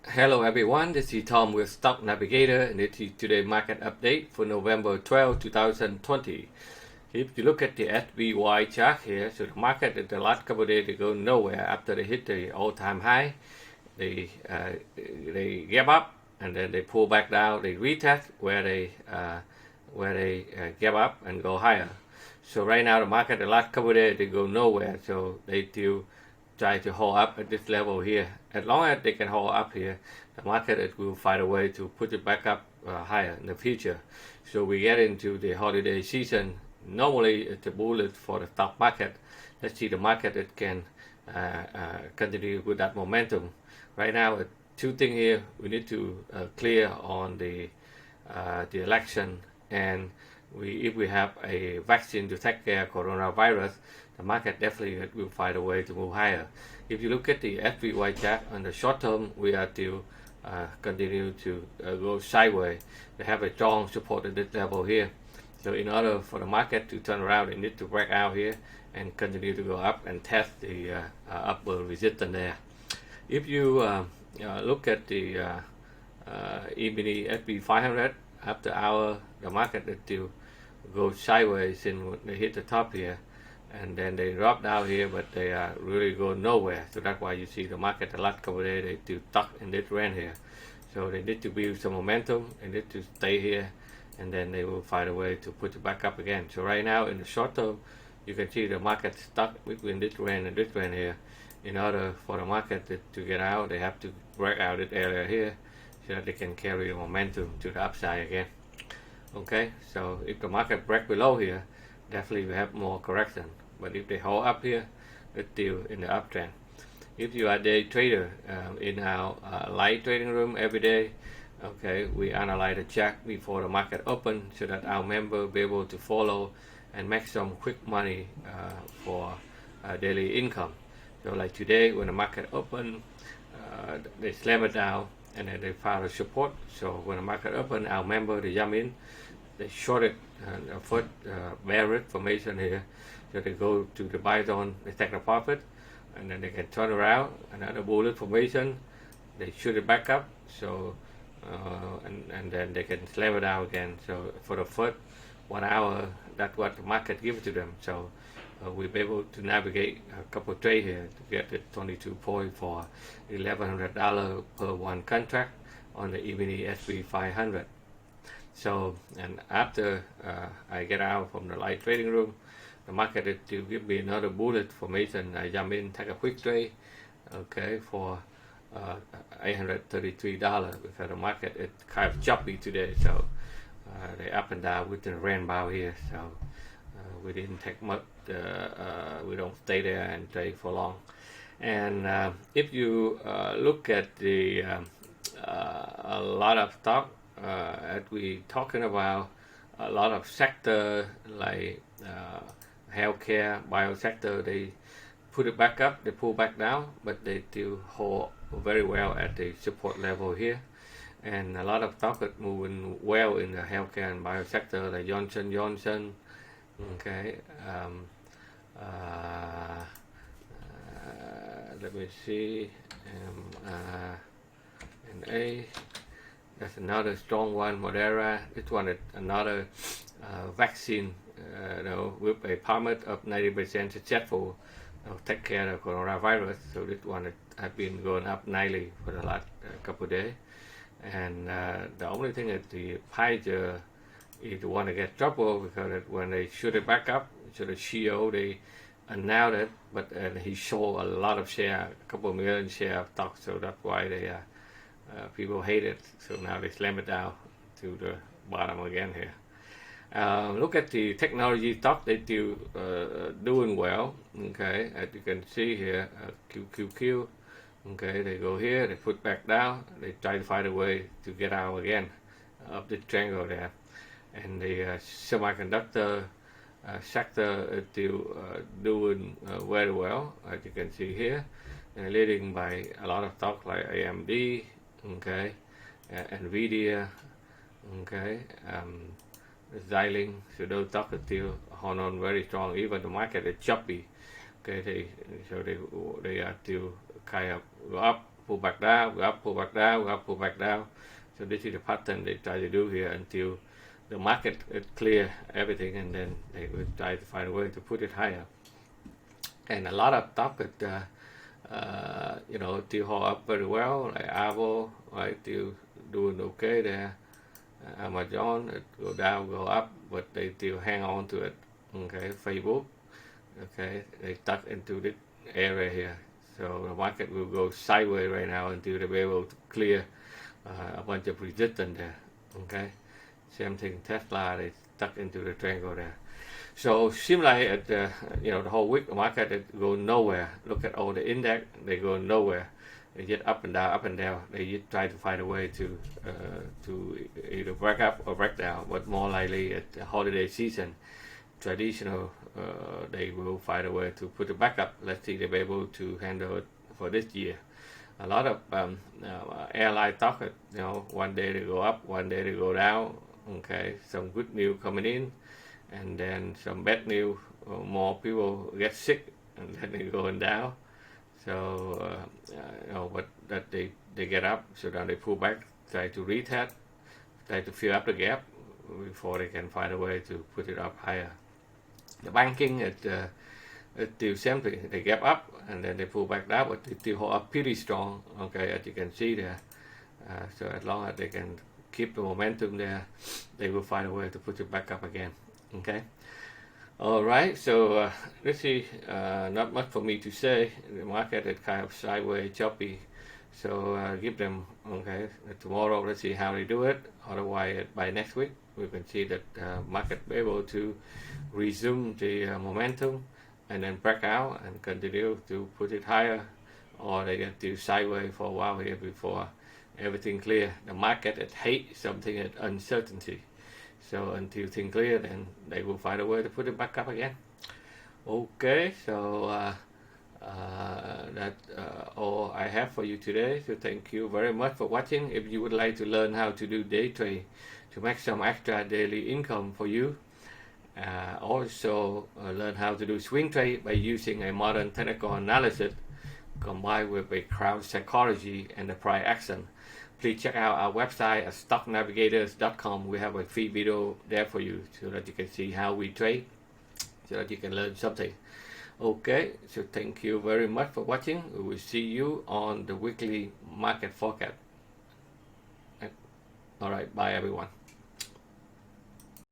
Hello everyone, this is Tom with Stock Navigator and this is today's market update for November 12, 2020. If you look at the SPY chart here, so the market in the last couple of days they go nowhere after they hit the all-time high. They gave up and then they pull back down, they retest where they gave up and go higher. So right now the market the last couple of days they go nowhere, so they still try to hold up at this level here. As long as they can hold up here, the market will find a way to put it back up higher in the future. So we get into the holiday season. Normally it's a bullet for the stock market. Let's see the market it can continue with that momentum. Right now, two things here we need to clear on the election, and if we have a vaccine to take care of coronavirus, the market definitely will find a way to move higher. If you look at the SPY chart on the short term, we are still continue to go sideways. They have a strong support at this level here. So in order for the market to turn around, it needs to break out here and continue to go up and test the upper resistance there. If you look at the E-mini SP 500 after hour, the market is still go sideways since they hit the top here, and then they drop down here, but they really go nowhere. So that's why you see the market the last couple of days they still stuck in this range here. So they need to build some momentum, they need to stay here, and then they will find a way to put it back up again. So right now in the short term, you can see the market stuck between this range and this range here. In order for the market to get out, they have to break out this area here so that they can carry the momentum to the upside again. Okay, so if the market break below here, definitely we have more correction. But if they hold up here, it's still in the uptrend. If you are a day trader in our live trading room every day, okay, we analyze the chart before the market open so that our member be able to follow and make some quick money for daily income. So like today when the market open, they slam it down and then they found a support. So when the market open, our member they jump in, they shorted the first bearish formation here, so they go to the buy zone, they take the profit, and then they can turn around another bullet formation, they shoot it back up, so and then they can slam it down again. So for the first 1 hour, that's what the market gives to them. So we'll be able to navigate a couple of trades here to get the 22 point for $1,100 per one contract on the E-mini SP 500. So, and after I get out from the live trading room, the market is to give me another bullet formation. I jump in, take a quick trade, okay, for $833 because the market is kind of choppy today. So they up and down with the rainbow here. So we didn't take much. We don't stay there and trade for long. And if you look at the a lot of stock, as we talking about a lot of sector like healthcare, biosector, they put it back up, they pull back down, but they still hold very well at the support level here. And a lot of stock is moving well in the healthcare and biosector, like Johnson, okay. Let me see, MA. That's another strong one. Moderna. This one is another vaccine, with a promise of 90% successful take care of coronavirus. So this one has been going up nicely for the last couple of days. And the only thing is the Pfizer is the one that gets trouble because when they shoot it back up, so the CEO they announced it, but he sold a lot of share, a couple of million share of stock. So that's why they people hate it, so now they slam it down to the bottom again here. Look at the technology stock, they still doing well, okay, as you can see here, QQQ, okay, they go here, they put back down, they try to find a way to get out again of the triangle there. And the semiconductor sector is still doing very well, as you can see here, and leading by a lot of stock like AMD, okay, Nvidia, okay, Xilinx. So those stocks are still hold on very strong. Even the market is choppy, okay. They are still kind of go up pull back down, go up, pull back down, go up, pull back down. So this is the pattern they try to do here until the market clear everything, and then they will try to find a way to put it higher. And a lot of stock still hold up very well, like Apple, right, still doing okay there. Amazon, it go down, go up, but they still hang on to it. Okay, Facebook, okay, they stuck into this area here. So the market will go sideways right now until they be able to clear a bunch of resistance there. Okay, same thing Tesla, they stuck into the triangle there. So seem like the whole week the market it go nowhere. Look at all the index, they go nowhere. They just up and down. They just try to find a way to either break up or break down. But more likely at the holiday season, traditional, they will find a way to put it back up. Let's see if they're able to handle it for this year. A lot of airline talk, one day they go up, one day they go down. Okay, some good news coming in, and then some bad news. More people get sick, and then they're going down. So but that they get up, so then they pull back, try to retest, try to fill up the gap before they can find a way to put it up higher. The banking it's still same thing. They gap up and then they pull back down, but they still hold up pretty strong. Okay, as you can see there. So as long as they can keep the momentum there, they will find a way to put it back up again. Okay. All right, so let's see. Not much for me to say. The market is kind of sideways, choppy. So give them tomorrow. Let's see how they do it. Otherwise, by next week, we can see that market be able to resume the momentum and then break out and continue to put it higher, or they get to sideways for a while here before everything clear. The market it hates something at uncertainty. So until things clear, then they will find a way to put it back up again. Okay, so that's all I have for you today. So thank you very much for watching. If you would like to learn how to do day trade to make some extra daily income for you, also learn how to do swing trade by using a modern technical analysis combined with a crowd psychology and the price action, please check out our website at stocknavigators.com. We have a free video there for you so that you can see how we trade, so that you can learn something. Okay, so thank you very much for watching. We will see you on the weekly market forecast. All right, bye everyone.